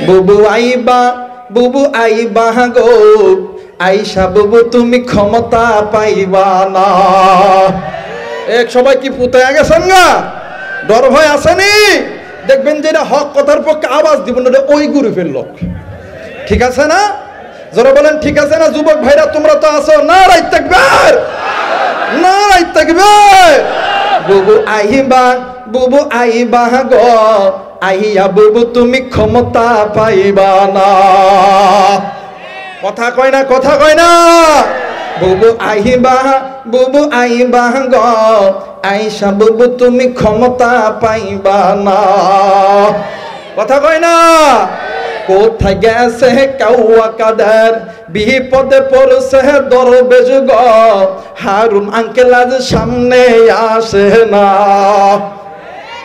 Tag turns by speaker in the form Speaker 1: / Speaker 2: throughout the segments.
Speaker 1: বুবু আইবা, বুবু আইবা গো, আইসা বুবু তুমি ক্ষমতা পাইবা না। এক সবাই কি পুতায় গেছেন না? ডর ভয় আসেনি? দেখবেন যে এটা হক কথার পক্ষে আওয়াজ দিব না, ওই গ্রুপের লোক। ঠিক আছে না? যারা বলেন ঠিক আছে না? যুবক ভাইরা তোমরা তো আছো, নারায়ে তাকবীর, নারায়ে তাকবীর। বুবু আইবা, বুবু আইবা গো, আইয়া বুবু তুমি ক্ষমতা পাইবা না। কথা কয় না, কথা কয় না। বুবু আইবা, বুবু আইবা গো, আইসা বুবু তুমি ক্ষমতা পাইবা না। কথা কয় না। কোথায় গেছে কাউয়া কাদের, বিপদে পড়ছে দরবেশ গো, হারুন আঙ্কেল আজ সামনে আসে না।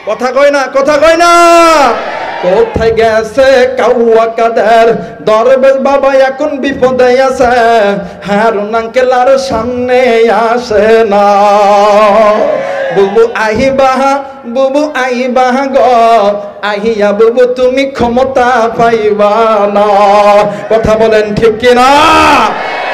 Speaker 1: কথা কয় না, কথা কয় না। কোথায় গেছে কাউয়া কাদের, দরবেশ বাবা এখন বিপদে আছে, হারুন আঙ্কেল আর সামনে আসে না। বুবু আইবা, বুবু আইবা গো, আহিয়া বুবু তুমি ক্ষমতা পাইবা না। কথা বলেন ঠিক কিনা?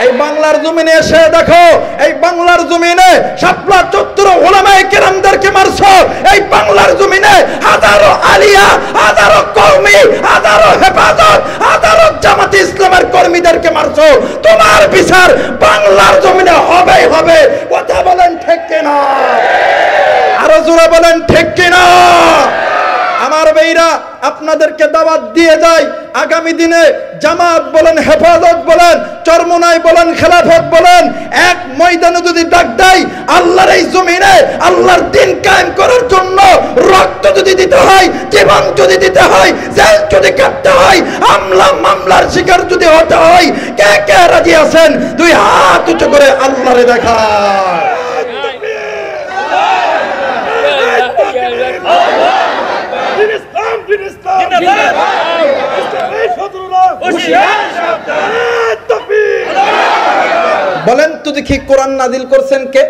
Speaker 1: এই বাংলার জমিনে এসে দেখো, এই বাংলার জমিনে শাপলা চত্বর উলামায়ে কেরামদেরকে মারছো, এই বাংলার জমিনে হাজারো আলিয়া, হাজারো কওমি, হাজারো হেফাজত, হাজারো জামাতে ইসলামের কর্মীদেরকে মারছো। তোমার বিচার বাংলার জমিনে হবেই হবে। কথা বলেন ঠিক কিনা? আরো জোরে বলেন ঠিক কিনা? আমার ভাইরা আপনাদেরকে দাওয়াত দিয়ে যায়, আগামী দিনে জামাত বলেন, হেফাজত বলেন, চরমোনাই বলেন, খেলাফত বলেন, এক ময়দানে যদি ডাক দেয়, আল্লাহর এই জমিনে আল্লাহর দ্বীন কায়েম করার জন্য রক্ত যদি দিতে হয়, জীবন যদি দিতে হয়, জেল যদি কাটতে হয়, হামলা মামলার শিকার যদি হতে হয়, কে কে রাজি আছেন? দুই হাত উঁচু করে আল্লাহরে দেখায়। বলেন তো দেখি, কোরআন নাজিল করছেন কে?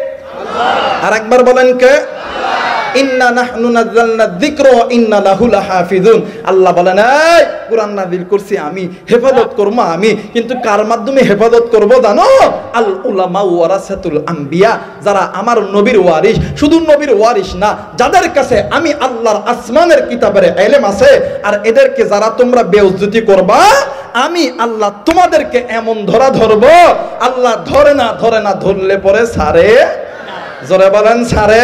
Speaker 1: আর একবার বলেন কে? ইন্না নাহনু নাযালনা যিকরা ওয়া ইন্না লাহু লাহাফিজুন। আল্লাহ বলেন, এই কোরআন নাজিল করছি আমি, হেফাজত করব আমি। কিন্তু কার মাধ্যমে হেফাজত করব জানো? আল উলামা ওয়ারাসাতুল আম্বিয়া, যারা আমার নবীর ওয়ারিস। শুধু নবীর ওয়ারিস না, যাদের কাছে আমি আল্লাহর আসমানের কিতাবের ইলম আছে, আর এদেরকে যারা তোমরা বেইজ্জতি করবা, আমি আল্লাহ তোমাদেরকে এমন ধরা ধরব, আল্লাহ ধরে না, ধরে না, ধরলে পরে ছাড়ে। জোরে বলেন ছাড়ে।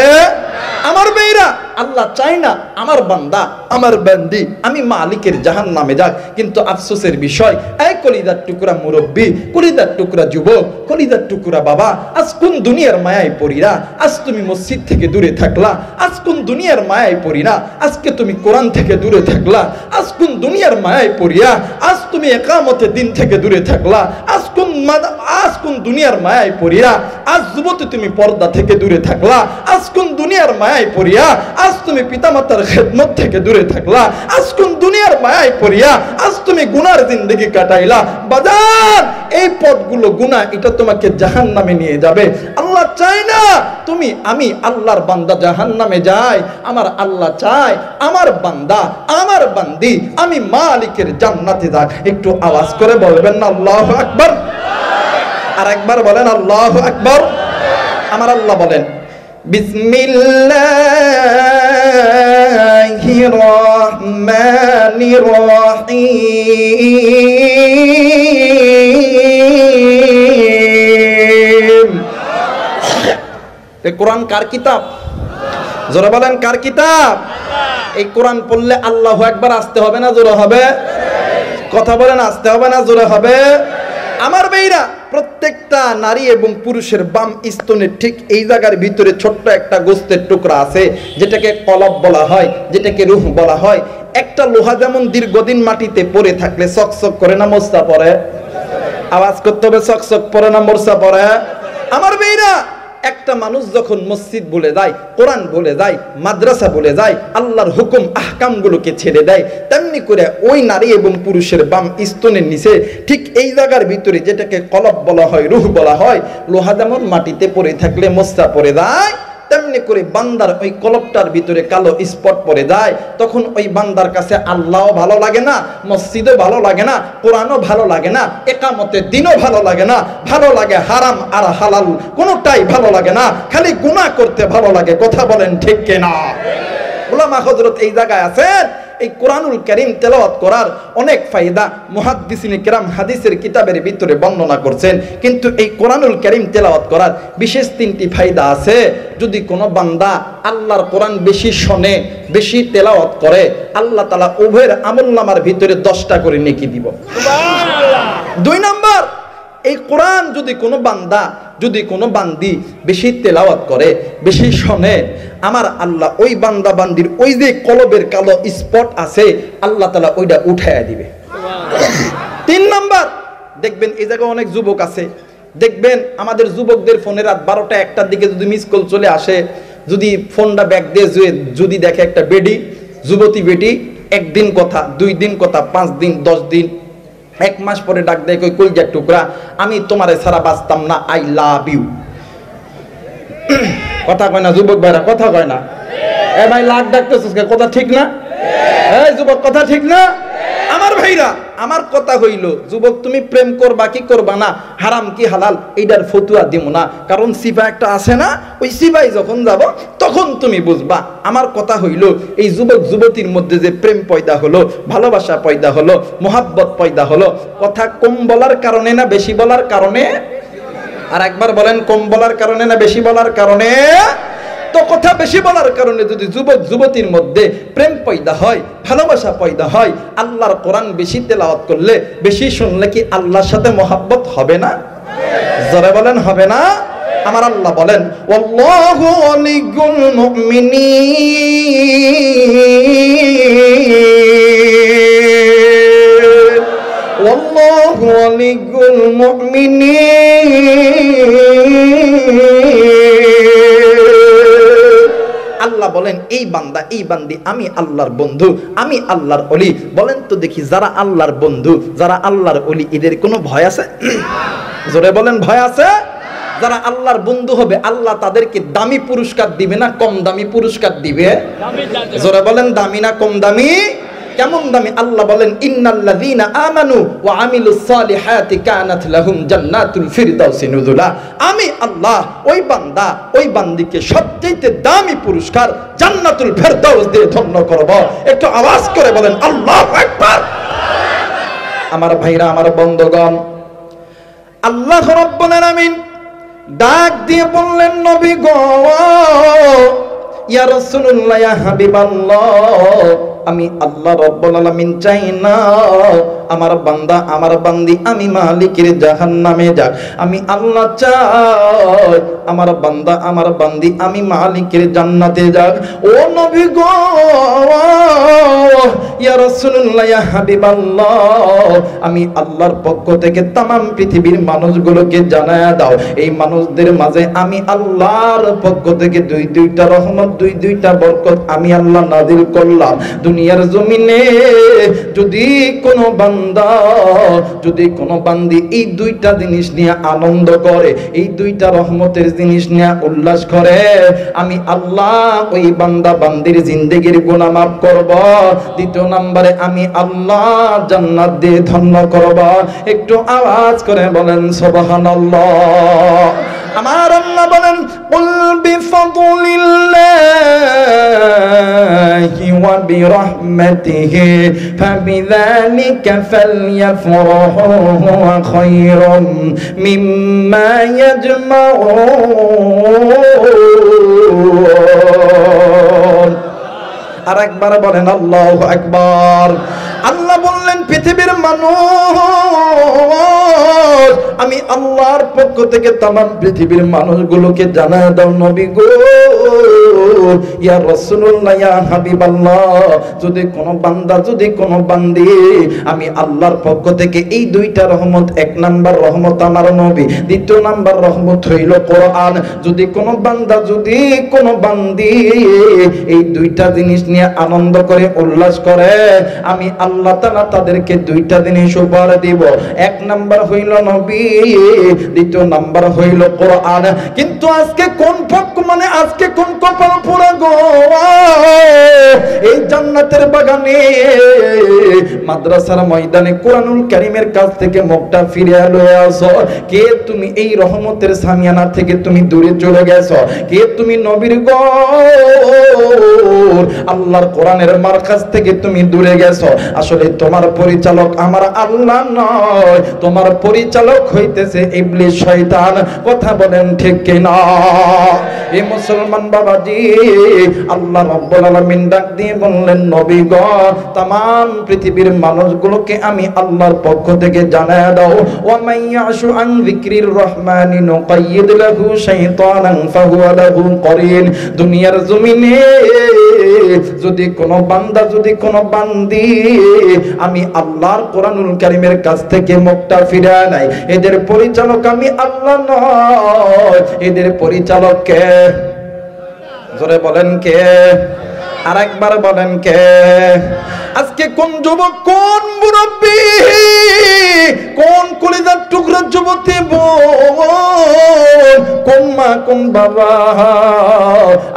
Speaker 1: আমার মেয়েরা, আল্লাহ চায় না আমার বান্দা, আমার বান্দি আমি মালিকের জাহান্নামে যাক। কিন্তু আফসোসের বিষয়, এই কলিজার টুকরা মুরব্বী, কলিজার টুকরা যুবক, কলিজার টুকরা বাবা, আজ কোন দুনিয়ার মায়ায় পড়িরা? আজ তুমি মসজিদ থেকে দূরে থাকলা, আজ কোন দুনিয়ার মায়ায় পড়িরা? আজকে তুমি কোরআন থেকে দূরে থাকলা, আজ কোন দুনিয়ার মায়ায় পড়িয়া আজ তুমি ইকামতে দিন থেকে দূরে থাকলা, আজ কোন দুনিয়ার মায়ায় পড়িয়া আজ যুবতী তুমি পর্দা থেকে দূরে থাকলা, আজ কোন দুনিয়ার মায়ায় পড়িয়া আজ তুমি পিতামাতার খেদমত থেকে দূরে থাকলা, আজ কোন দুনিয়ার মায়ায় পড়িয়া আজ তুমি গুনার জিন্দেগি কাটাইলা। বাজার, এই পথগুলো গুনাহ, এটা তোমাকে জাহান্নামে নিয়ে যাবে। আল্লাহ চায় না তুমি আমি আল্লাহর বান্দা জাহান্নামে যাই। আমার আল্লাহ চায় আমার বান্দা, আমার বান্দি আমি মালিকের জান্নাতে যাক। একটু আওয়াজ করে বলবেন না আল্লাহু আকবার? আর একবার বলেন আল্লাহু আকবার। আমার আল্লাহ বলেন, বিসমিল্লাহির রহমানির রহিম। এই কোরআন কার কিতাব? জোরে বলেন কার কিতাব? এই কোরআন পড়লে আল্লাহু আকবার আসতে হবে না জোরে হবে? কথা বলেন, আসতে হবে না জোরে হবে? আমার ভাইরা, প্রত্যেকটা নারী এবং পুরুষের বাম স্তনের ঠিক এই জায়গার ভিতরে ছোট্ট একটা গোস্তের টুকরা আছে, যেটাকে কলব বলা হয়, যেটাকে রূহ বলা হয়। একটা লোহা যেমন দীর্ঘদিন মাটিতে পড়ে থাকলে চকচক করে না মোর্চা পড়ে? আওয়াজ করতে হবে, চকচক পড়ে না মোর্চা পড়ে? আমার ভাইরা, একটা মানুষ যখন মসজিদ বলে যায়, কোরআন বলে যায়, মাদ্রাসা বলে যায়, আল্লাহর হুকুম আহকামগুলোকে ছেড়ে দেয়, তেমনি করে ওই নারী এবং পুরুষের বাম স্তনের নিচে ঠিক এই জায়গার ভিতরে যেটাকে কলব বলা হয়, রূহ বলা হয়, লোহা যেমন মাটিতে পড়ে থাকলে মোস্তা পড়ে যায়, তেমনি করে বান্দার ওই কলবটার ভিতরে কালো স্পট পড়ে যায়, তখন ওই বান্দার কাছে আল্লাহও ভালো লাগে না, মসজিদও ভালো লাগে না, কোরআনও ভালো লাগে না, একামতে দিনও ভালো লাগে না, ভালো লাগে হারাম আর হালাল কোনোটাই ভালো লাগে না, খালি গুনাহ করতে ভালো লাগে। কথা বলেন ঠিক কিনা? উলামা হযরত এই জায়গায় আছেন, এই কোরআনুল কারীম তেলাওয়াত করার অনেক ফায়দা মুহাদ্দিসিনে কেরাম হাদিসের কিতাবের ভিতরে বর্ণনা করছেন, কিন্তু এই কোরআনুল কারীম তেলাওয়াত করার বিশেষ 3টি ফায়দা আছে। যদি কোনো বান্দা আল্লাহর কোরআন বেশি শোনে, বেশি তেলাওয়াত করে, আল্লাহ তাআলা উভয়ের আমলনামার ভিতরে 10টা করে নেকি দিব। সুবহানাল্লাহ। 2 নাম্বার, এই কোরআন যদি কোনো বান্দা, যদি কোনো বান্দি বেশি তেলাওয়াত করে, বেশি শোনে, আমার আল্লাহ ওই বান্দা বান্দির ওই যে কলবের কালো স্পট আছে, আল্লাহ তাআলা ওইটা উঠাইয়া দিবে। 3 নাম্বার, দেখবেন এই জায়গায় অনেক যুবক আছে, দেখবেন আমাদের যুবকদের ফোনে রাত 12টা 1টার দিকে যদি মিস কল চলে আসে, যদি ফোনটা ব্যাক দিয়ে যদি দেখে একটা বেডি, যুবতী বেটি, 1 দিন কথা, 2 দিন কথা, 5 দিন, 10 দিন, 1 মাস পরে ডাক দেয়, কই কলজার টুকরা, আমি তোমারে ছাড়া বাঁচতাম না, আই লাভ ইউ। কথা কয় না যুবক ভাইরা? কথা কয় না? এ ভাই লাখ ডাকতেছিস, কথা ঠিক না? এই যুবক কথা ঠিক না? আমার ভাইরা, আমার কথা হইল, যুবক তুমি প্রেম করবা কি করবা না, হারাম কি হালাল, এইটার ফতুয়া দিব না, কারণ সিফা একটা আছে না, ওই সিফাই যখন যাব তখন তুমি বুঝবা। আমার কথা হইল, এই যুবক যুবতীর মধ্যে যে প্রেম পয়দা হলো, ভালোবাসা পয়দা হলো, মোহাব্বত পয়দা হলো, কথা কম বলার কারণে না বেশি বলার কারণে? আর একবার বলেন, কম বলার কারণে না বেশি বলার কারণে? তো কথা বেশি বলার কারণে যদি যুবক যুবতীর মধ্যে প্রেম পয়দা হয়, ভালোবাসা পয়দা হয়, আল্লাহর কোরআন বেশি তেলাওয়াত করলে, বেশি শুনলে কি আল্লাহর সাথে মোহাব্বত হবে না? জোরে বলেন হবে না? আমার আল্লাহ বলেন, ওয়াল্লাহু ওয়ালিয়ুল মুমিনিন, ওয়াল্লাহু ওয়ালিয়ুল মুমিনিন। আল্লাহ বলেন, এই বান্দা এই বান্দি আমি আল্লাহর বন্ধু, আমি আল্লাহর ওলি। বলেন তো দেখি, যারা আল্লাহর বন্ধু, যারা আল্লাহর ওলি, এদের কোনো ভয় আছে? জোরে বলেন, ভয় আছে? যারা আল্লাহর বন্ধু হবে, আল্লাহ তাদেরকে দামি পুরস্কার দিবে না কম দামি পুরস্কার দিবে? জোরে বলেন, দামি না কম দামি? কেমন দামি? আল্লাহ বলেন, ইন্নাল্লাযীনা আমানু ওয়া আমিলুস সালিহাতি কানাত লাহুম জান্নাতুল ফিরদাউসি নুজুলা। আমি আল্লাহ ওই বান্দা ওই বান্দিকে সবচেয়ে দামি পুরস্কার জান্নাতুল ফিরদাউস দিয়ে ধন্য করব। একটু আওয়াজ করে বলেন আল্লাহু আকবার। আমার ভাইরা, আমার বন্ধুগণ, আল্লাহ রাব্বুল আলামিন ডাক দিয়ে বললেন, নবী গো, ইয়া রাসূলুল্লাহ, ইয়া হাবিবাল্লাহ, আমি আল্লাহ রাব্বুল আলামিন চাই না আমার বান্দা আমার বান্দি আমি মালিকের জাহান্নামে যাক। আমি আল্লাহ চাই আমার বান্দা আমার বান্দি আমি মালিকের জান্নাতে যাক। ও নবী গো, ইয়া রাসূলুল্লাহ, ইয়া হাবিবাল্লাহ, আমি আল্লাহর পক্ষ থেকে तमाम পৃথিবীর মানুষগুলোকে জানায়া দাও, এই মানুষদের মাঝে আমি আল্লাহর পক্ষ থেকে 2টা রহমত, 2টা বরকত আমি আল্লাহ নাযিল করলাম। দুনিয়ার জমিনে যদি কোনো বান্দা, যদি কোনো বান্দি এই 2টা জিনিস নিয়ে আনন্দ করে, এই 2টা রহমতের জিনিস নিয়ে উল্লাস করে, আমি আল্লাহ ওই বান্দা বান্দির জিন্দেগির গুনাহ মাফ করব। 2 নম্বরে আমি আল্লাহ জান্নাত দিয়ে ধন্য করব। একটু আওয়াজ করে বলেন সুবহানাল্লাহ। আমার আল্লাহ বলেন, কুল বিফাদলিল্লাহি ওয়া বিরহমাতিহি ফাবিযালিকা ফালইফরাহু হুয়া খায়রুম মিম্মা ইয়াজমাউন। আরেকবার বলেন আল্লাহু আকবার। আল্লাহ বললেন, পৃথিবীর মানুষ, আমি আল্লাহর পক্ষ থেকে तमाम পৃথিবীর মানুষগুলোকে জানায় দাও, নবী গো, ইয়া রাসূলুল্লাহ, ইয়া হাবিবাল্লাহ, যদি কোন বান্দা, যদি কোন বান্দি আমি আল্লাহর পক্ষ থেকে এই দুইটা রহমত, এক নাম্বার রহমত আমার নবী, দ্বিতীয় নাম্বার রহমত হইল কোরআন, যদি কোন বান্দা, যদি কোন বান্দি এই দুইটা জিনিস নিয়ে আনন্দ করে, উল্লাস করে, আমি আল্লাহ তাআলা তাদেরকে দুইটা জিনিস উপহার দিব। এক নাম্বার হইল নবী, দ্বিতীয় নাম্বার হইল কোরআন। কিন্তু আজকে কোন পক্ষ, মানে আজকে কোন কপাল পোড়া গো, এই জান্নাতের বাগানে মাদ্রাসার ময়দানে কোরআনুল কারীমের কাছ থেকে মুখটা ফিরিয়ে লয়ে আসো। কে তুমি এই রহমতের সামিয়ানা থেকে তুমি দূরে চলে গেছো? কে তুমি নবীর গৌর আল্লাহর কোরআনের মারকাজ থেকে তুমি দূরে গেছো? আসলে তোমার পরিচালক আমার আল্লাহ নয়, তোমার পরিচালক হইতেছে ইবলিস, শয়তান। কথা বলেন ঠিক কিনা? এই মুসলমান বাবাজি, আল্লাহ রাব্বুল আলামিন ডাক দিয়ে বললেন, নবী গো, तमाम পৃথিবীর মানুষগুলোকে আমি আল্লাহর পক্ষ থেকে জানায় দাও, ওয়া মাইয়াশু আন যিকরির রহমানি নুকাইয়িদ লাহু শাইতানান ফাহুয়া লাহু করিন। দুনিয়ার জমিনে যদি কোন বান্দা, যদি কোন বান্দি আমি আল্লাহর কোরআনুল কারীমের কাছ থেকে মুখটা ফিরায় নাই, এদের পরিচালক আমি আল্লাহ নয়, এদের পরিচালক কে? জোরে বলেন কে? আরেকবার বলেন কে? আজকে কোন যুবক, কোন মুরব্বী, কোন কলিজার টুকরা যুবতী বোন, কোন মা, কোন বাবা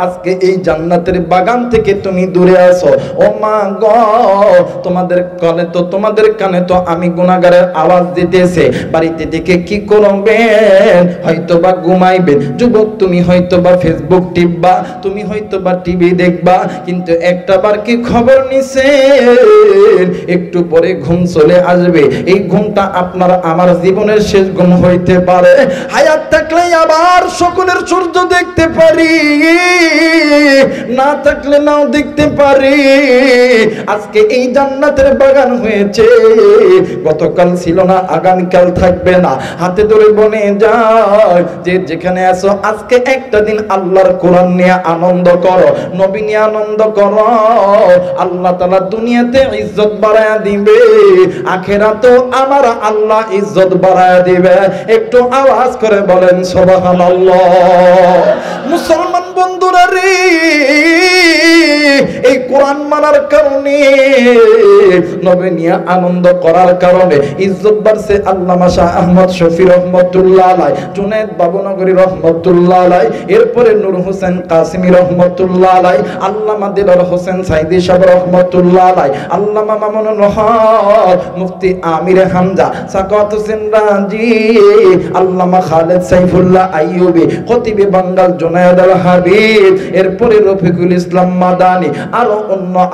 Speaker 1: আজকে এই জান্নাতের বাগান থেকে তুমি দূরে আসো? ও মা গো, তোমাদের কানে তো আমি গুনাহগারের আওয়াজ দিতেছে, বাড়িতে থেকে কি করবেন? হয়তোবা ঘুমাইবেন। যুবক, তুমি হয়তোবা ফেসবুক টিপবা, তুমি হয়তোবা টিভি দেখবা, কিন্তু একটাবার কি খবর নিছে একটু পরে ঘুম চলে আসবে। এই ঘুমটা আপনার আমার জীবনের শেষ ঘুম হইতে পারে। হায়াত থাকলে আবার সকলের সূর্য দেখতে পারি, না থাকলে নাও দেখতে পারি। আজকে এই জান্নাতের বাগান হয়েছে, গতকাল ছিল না, আগামীকাল থাকবে না। হাতে ধরে বনে যায় যে যেখানে আছো, আজকে একটা দিন আল্লাহর কোরআন নিয়ে আনন্দ করো, নবী নিয়ে আনন্দ করো। আল্লাহ তাআলা দুনিয়াতে ইজ্জত বাড়ায়া দিবে, আখিরাতেও আমার আল্লাহ ইজ্জত বাড়ায়া দিবে। একটু আওয়াজ করে বলেন সুবহানাল্লাহ। মুসলমান বন্ধুরা রে, এই কোরআন মানার কারণে, নবী নিয়ে আনন্দ করার কারণে ইজ্জত বাড়ছে। আল্লামা শাহ আহমদ শফি রহমাতুল্লাহ আলাইহি, জুনায়েদ বাবুনগরী রহমাতুল্লাহ আলাইহি, এরপরে নূর হোসেন কাসিমি রহমাতুল্লাহ আলাইহি, আল্লামা দিলওয়ার হোসেন সাইদি সাহেব রহমাতুল্লাহ আলাইহি, আল্লামা মামুনুল হক, মুফতি আমির হামজা, সাকাওয়াত হোসেন রাজি, আল্লামা খালেদ সাইফুল্লাহ আইয়ুবী, খতিবে বাঙ্গাল জুনায়েদ আল হাবিব, এরপরে রফিকুল ইসলাম মাদানী, আরো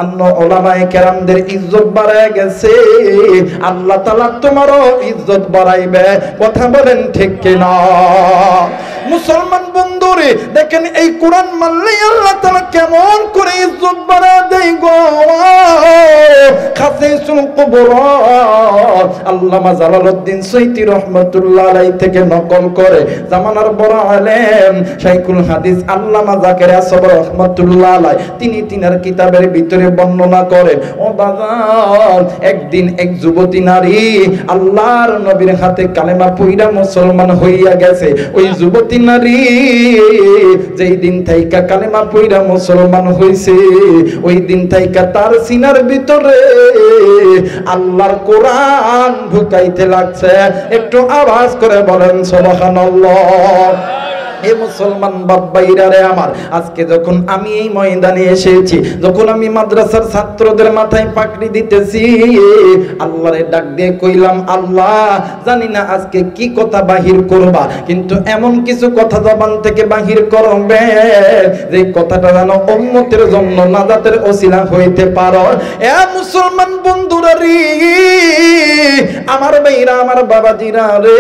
Speaker 1: অন্য উলামায়ে কেরামদের ইজ্জত বাড়ায় গেছে। আল্লাহ তাআলা তোমারও ইজ্জত বাড়াইবে। কথা বলেন ঠিক কিনা? মুসলমান বন্ধুরে দেখেন, এই কোরআন মানলে আল্লাহ তাআলা কেমন করে ইজ্জত বাড়ায় দেয় গো। খাসিসুল কুবরা আল্লামা জালালউদ্দিন সৈয়দি রহমাতুল্লাহ আলাইহি থেকে নকল করে জামানার বড় আলেম শাইখুল হাদিস আল্লামা জাকের আসব রহমাতুল্লাহ আলাইহি, তিনি তিনার কিতাবের ভিতরে বর্ণনা করেন, ও বাজার, একদিন এক যুবতী নারী আল্লাহর নবীর হাতে কালেমা পড়া মুসলমান হইয়া গেছে। ওই যুবতী নারী যেই দিন থাইকা কালেমা পড়া মুসলমান হইছে, ওই দিন থাইকা তার সিনার ভিতরে আল্লাহর কোরআন ঢুকাইতে লাগছে। একটু আওয়াজ করে বলেন সুবহানাল্লাহ। হে মুসলমান বাবাইরা রে আমার, আজকে যখন আমি এই ময়দানে এসেছি, যখন আমি মাদ্রাসার ছাত্রদের মাথায় পাকড়ি দিতেছি, আল্লাহরে ডাক দিয়ে কইলাম, আল্লাহ জানি না আজকে কি কথা বাহির করবা, কিন্তু এমন কিছু কথা জবান থেকে বাহির করবে যে কথাটা যেন উম্মতের জন্য নাজাতের ওসিলা হইতে পারো। এ মুসলমান বন্ধুরা রে, আমার ভাইরা, আমার বাবাজিরা রে,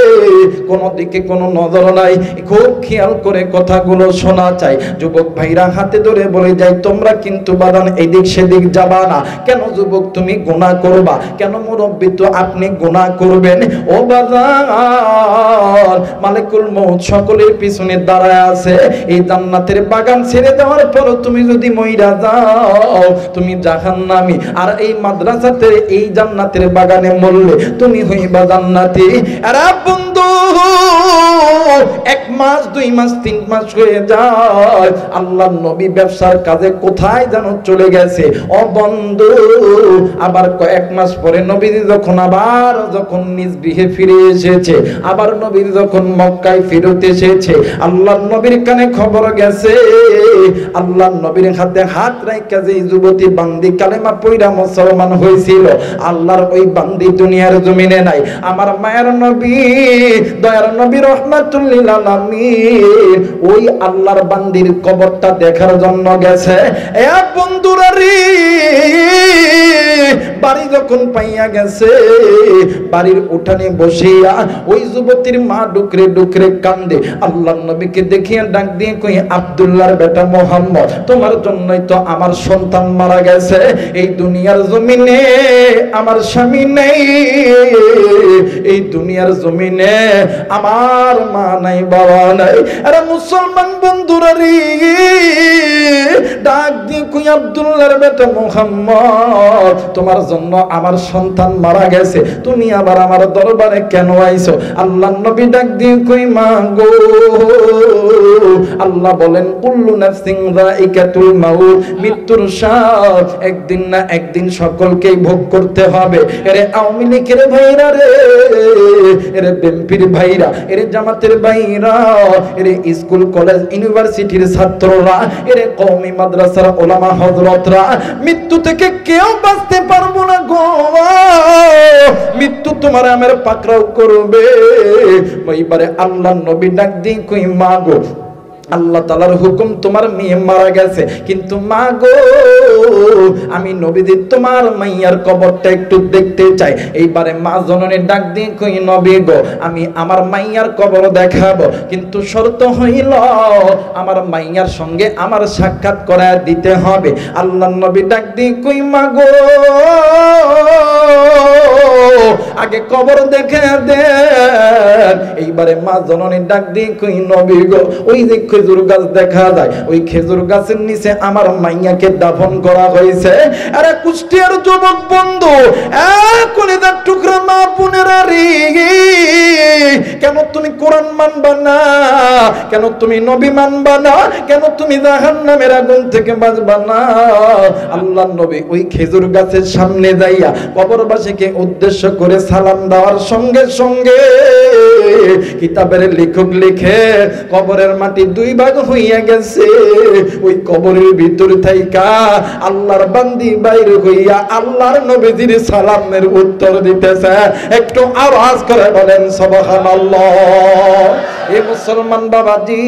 Speaker 1: কোনো দিকে কোনো নজর নাই, খুব খেয়াল করে কথাগুলো শোনা চাই। যুবক ভাইরা হাতে ধরে বলে যাই, তোমরা কিন্তু বাদান এদিক সেদিক যাবা না। কেন যুবক তুমি গুনাহ করবা? কেন মুরব্বী তো আপনি গুনাহ করবেন? ও বাজার, মালিকুল মউত সকলের পিছনে দাঁড়ায় আছে। এই জান্নাতের বাগান ছেড়ে দেওয়ার পর তুমি যদি মইরা যাও তুমি জাহান্নামী, আর এই মাদ্রাসাতে এই জান্নাতের বাগানে মরলে তুমি হইবা জান্নাতি। আরে বন্ধু, 1 মাস 2 মাস 3 মাস হয়ে যায়, আল্লাহর নবী ব্যবসার কাজে কোথায় যেন চলে গেছে। ও বন্ধু, আবার কয়েক মাস পরে নবীজি যখন নিজ গৃহে ফিরে এসেছে, আবার নবীজি যখন মক্কায় ফেরত এসেছে, আল্লাহর নবীর কানে খবর গেছে, আল্লাহর নবীর হাতে হাত রাখা যে যুবতী বান্দি কালেমা পয়রা মুসলমান হয়েছিল, আল্লাহর ওই বান্দি দুনিয়ার জমিনে নাই। আমার মায়ের নবী, দয়ার নবী রহমাতুল লিল আলামিন ওই আল্লাহর বান্দির কবরটা দেখার জন্য গেছে। এ বন্ধুরা রে, বাড়ি যখন পাইয়া গেছে, বাড়ির উঠানে বসিয়া ওই যুবতীর মা ডুকরে ডুকরে কান্দে। আল্লাহর নবীকে দেখিয়া ডাক দিয়ে কই, আব্দুল্লাহর বেটা মোহাম্মদ, তোমার জন্যই তো আমার সন্তান মারা গেছে। এই দুনিয়ার জমিনে আমার স্বামী নেই, এই দুনিয়ার জমিনে আমার মা নাই, বাবা নাই। আরে মুসলমান বন্ধুরা রে, ডাক দিয়ে কই, আব্দুল্লাহর বেটা মোহাম্মদ, তোমার জন্য আমার সন্তান মারা গেছে, তুমি আবার আমার দরবারে কেন আইছো? আল্লাহর নবী ডাক দিয়ে কই, মা গো, আল্লাহ বলেন কুল্লু নাফসিন যায়িকাতুল মাউত, মৃত্যুর স্বাদ একদিন না একদিন সকলকেই ভোগ করতে হবে। এরে আওয়ামী লীগের ভাইরা রে, এরে বিএনপির ভাইরা, এরে জামাতের ভাইরা, এরে স্কুল কলেজ ইউনিভার্সিটির ছাত্ররা, এরে কওমি মাদ্রাসার ওলামা হযরতরা, মৃত্যু থেকে কেউ বাঁচতে পারবো না গো। মৃত্যু তোমার আমার পাকড়াও করবে। ওইবারে আল্লাহর নবী ডাক দিয়ে কই, মা গো, আল্লাহ তাআলার হুকুম তোমার মেয়ে মারা গেছে, কিন্তু মা গো, আমি নবীজি তোমার মাইয়ার কবরটা একটু দেখতে চাই। এইবারে মা জননী ডাক দিয়ে কই, নবী গো, আমি আমার মাইয়ার কবর দেখাবো, কিন্তু শর্ত হইল আমার মাইয়ার সঙ্গে আমার সাক্ষাৎ করায় দিতে হবে। আল্লাহর নবী ডাক দিয়ে কই, মা গো, আগে কবর দেখে দেন। এইবারে মা জননী ডাক দিয়ে কই, নবী গো, ওই যে খেজুর গাছ দেখা যায়, ওই খেজুর গাছের নিচে আমার মাইয়াকে দাফন করা হয়েছে। আরে কুষ্টিয়ার যুবক বন্ধু, কলিজার টুকরা মা বোনেরা রে, কেন তুমি কোরআন মানবা না? কেন তুমি নবী মানবা না? কেন তুমি জাহান্নামের আগুন থেকে বাঁচবা না? আল্লাহর নবী ওই খেজুর গাছের সামনে যাইয়া কবরবাসীকে উদ্দেশ্য করে সালাম দেওয়ার সঙ্গে সঙ্গে কিতাবের লেখক লিখে কবরের মাটি 2 ভাগ হইয়া গেছে। ওই কবরের ভিতর থাইকা আল্লাহর বান্দি বাইরে হইয়া আল্লাহর নবীজির সালামের উত্তর দিতেছে। একটু আওয়াজ করে বলেন সুবহানাল্লাহ। এই মুসলমান বাবাজি,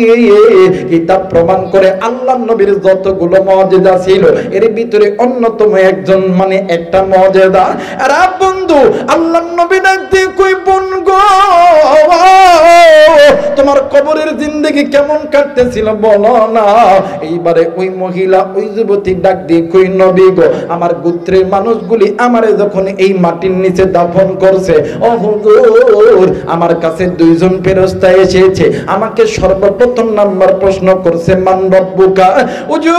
Speaker 1: কিতাব প্রমাণ করে আল্লাহর নবীর যতগুলো মুজিজা ছিল এর ভিতরে অন্যতম একজন মানে একটা মুজিজা। আর বন্ধু, আল্লাহর নবী ডাক দিয়ে কই, বোন গো, তোমার কবরের জিন্দেগি কেমন কাটতেছিল বলো না। এইবারে ওই মহিলা, ওই যুবতী ডাক দিয়ে কই, নবী গো, আমার গোত্রের মানুষগুলি আমারে যখন এই মাটির নিচে দাফন করছে, ও হুজুর, আমার কাছে 2 জন ফেরেশতা এসেছে, আমাকে সর্বপ্রথম নাম্বার প্রশ্ন করছে, মান রব্বুকা, হুজুর,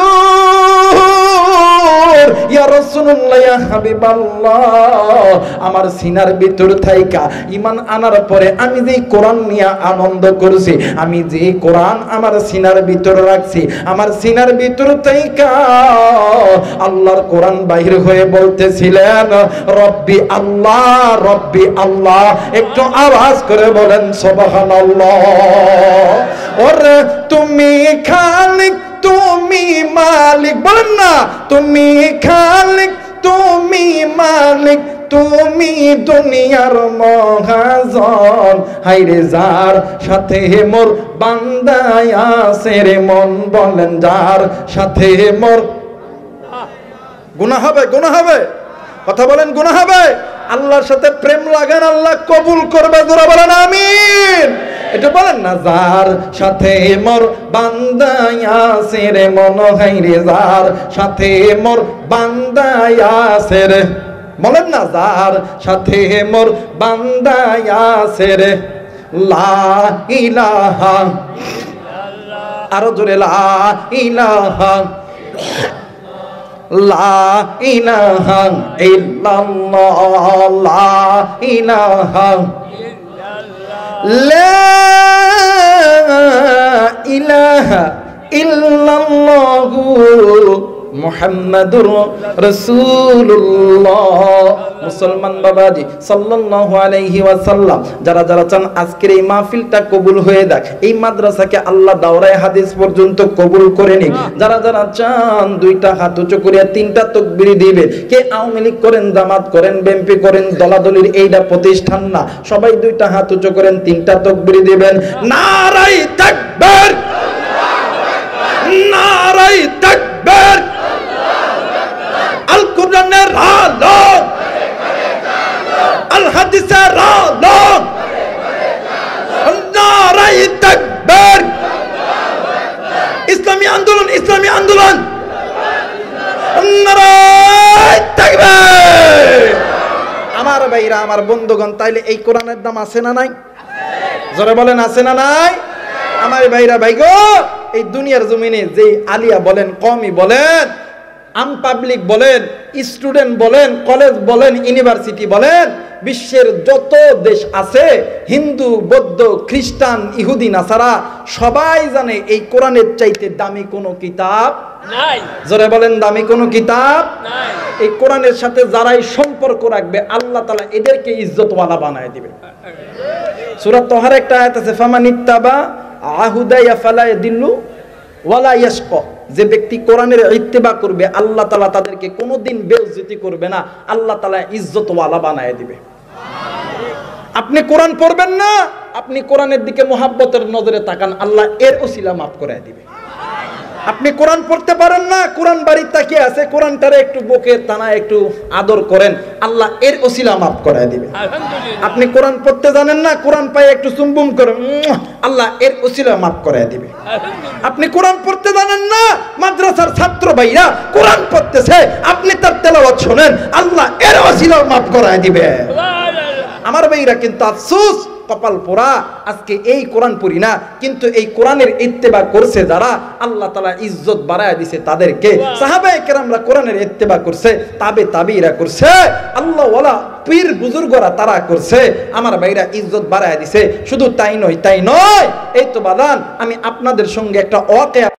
Speaker 1: ইয়া রাসূলুল্লাহ, ইয়া হাবিবাল্লাহ, আমার সিনার ভিতর থাইকা ঈমান আনার পরে আমি যে কোরআন নিয়ে আনন্দ করছি, আমি যে কোরআন আমার সিনার ভিতর রাখছি, আমার সিনার ভিতর থাইকা আল্লাহর কোরআন বাহির হয়ে বলতেছিলেন, রব্বি আল্লাহ, রব্বি আল্লাহ। একটু আওয়াজ করে বলেন সুবহানাল্লাহ। ওরে তুমি খালিক, তুমি মালিক, বলেন না, তুমি খালিক, তুমি মালিক, তুমি দুনিয়ার মহাজন। হাইরে যার সাথে মোর বান্দায় আছে রে মন, বলেন যার সাথে মোর। গুনাহ হবে, গুনাহ হবে, কথা বলেন, গুনাহ হবে। আল্লাহর সাথে প্রেম লাগান, আল্লাহ কবুল করবে। জোরে বলেন আমিন। এটা বলেন না, যার সাথে মোর বান্দা আছে রে মন হাইরে, যার সাথে মোর বান্দা আছে রে, বলেন না, যার সাথে মোর বান্দা আছে রে, লা ইলাহা, আরো জোরে, লা ইলাহা, লা ইলাহা ইল্লাল্লাহ, লা ইলাহা, লা ইলাহা ইল্লাল্লাহু মুহাম্মাদুর রাসূলুল্লাহ। মুসলমান বাবাজি সাল্লাল্লাহু আলাইহি ওয়াসাল্লাম, যারা যারা চান আজকের এই মাহফিলটা কবুল হয়ে যাক, এই মাদ্রাসাকে আল্লাহ দাওরায়ে হাদিস পর্যন্ত কবুল করে নিক, যারা যারা চান দুইটা হাত উঁচু করে তিনটা তাকবীর দিবে। কে আওয়ামী লীগ করেন, জামাত করেন, বিএনপি করেন, দলাদলির এইটা প্রতিষ্ঠান না, সবাই দুইটা হাত উঁচু করেন, তিনটা তাকবীর দিবেন। নারায়ে তাকবীর, নারায়ে তাকবীর, আল কোরআনের আলো, আল হাদিসের আলো, নারায়ে তাকবীর, ইসলামী আন্দোলন, ইসলামী আন্দোলন, নারায়ে তাকবীর। আমার ভাইরা, আমার বন্ধুগণ, তাইলে এই কোরআনের দাম আছে না নাই? জোরে বলেন, আছে না নাই? আমার ভাইরা, ভাই গো, এই দুনিয়ার জমিনে যে আলিয়া বলেন, কওমি বলেন, আম পাবলিক বলেন, স্টুডেন্ট বলেন, কলেজ বলেন, ইউনিভার্সিটি বলেন, বিশ্বের যত দেশ আছে, হিন্দু, বৌদ্ধ, খ্রিস্টান, ইহুদি, নাসারা, সবাই জানে এই কোরআনের চাইতে দামি কোনো কিতাব নাই। জোরে বলেন, দামি কোনো কিতাব নাই। এই কোরআনের সাথে যারাই সম্পর্ক রাখবে, আল্লাহ তাআলা এদেরকে ইজ্জতওয়ালা বানায় দিবে। সূরা তাহার একটা আয়াত আছে, ফামানিত্তাবা আহুদায়া ফালা ইয়াদিল্লু ওয়ালা ইয়াশকা। যে ব্যক্তি কোরআনের ইত্তেবা করবে, আল্লাহ তাআলা তাদেরকে কোনোদিন বেইজ্জতি করবে না, আল্লাহ তাআলা ইজ্জতওয়ালা বানায় দিবে। আপনি কোরআন পড়বেন না, আপনি কোরআনের দিকে মোহাব্বতের নজরে তাকান, আল্লাহ এর ওসিলা মাফ করে দিবে। আপনি কোরআন পড়তে পারেন না, কোরআন বাড়িতে তাকিয়ে আছে, কোরআনটারে একটু বুকে টানা একটু আদর করেন, আল্লাহ এর ওসিলা মাফ করে দিবে। আপনি কোরআন পড়তে জানেন না, কোরআন পায়ে একটু চুম্বন করেন, আল্লাহ এর ওসিলা মাফ করে দিবে। আপনি কোরআন পড়তে জানেন না, মাদ্রাসার ছাত্র ভাইরা কোরআন পড়তেছে, আপনি তার তেলাওয়াত শুনেন, আল্লাহ এর ওসিলা মাফ করে দিবে। আমার ভাইরা, কিন্তু আফসোস, কপাল পোড়া, আজকে এই কোরআন পড়ি না, কিন্তু এই কোরআনের ইত্তেবা করছে যারা, আল্লাহ তাআলা ইজ্জত বাড়ায় দিছে তাদেরকে। সাহাবায়ে কেরামরা কোরআনের ইত্তেবা করছে, তাবিঈরা করছে, আল্লাহ ওয়ালা পীর বুজুর্গরা তারা করছে। আমার ভাইরা, ইজ্জত বাড়ায় দিছে। শুধু তাই নয়, এই তো বাদান, আমি আপনাদের সঙ্গে একটা ওয়াকিয়া